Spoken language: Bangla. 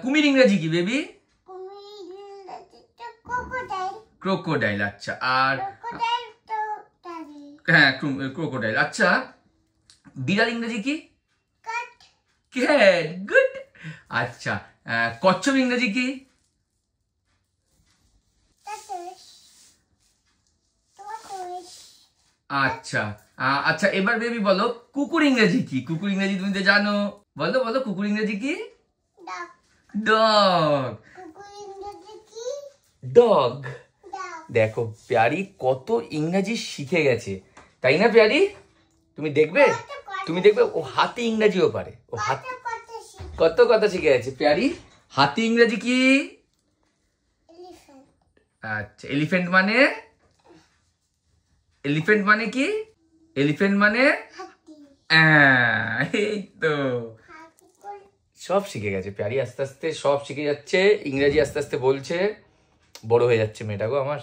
কুমির ইংরেজি কি বেবি? ক্রোকোডাইল। আচ্ছা, আর হ্যাঁ ক্রোকোডাইল। আচ্ছা, বিড়াল ইংরেজি কি? ক্যাট। গুড। আচ্ছা, কচ্ছপ ইংরেজি কি? আচ্ছা আচ্ছা, এবার বেবি বলো কুকুর ইংরেজি কি? কুকুর ইংরেজি তুমি তো জানো, বলো বলো কুকুর ইংরেজি কি? ডগ। ডগ। দেখো প্যারি কত ইংরেজি শিখে গেছে, তাই না প্যারি? তুমি দেখবে ও হাতে ইংরেজিও পারে, ও হাতে কত কথা শিখে গেছে প্যারি। হাতি ইংরেজি কি? আচ্ছা, এলিফ্যান্ট মানে? এলিফ্যান্ট মানে কি? এলিফ্যান্ট মানে এই তো সব শিখে গেছে প্যারি, আস্তে আস্তে সব শিখে যাচ্ছে, ইংরেজি আস্তে আস্তে বলছে, বড় হয়ে যাচ্ছে মেয়েটা গো আমার।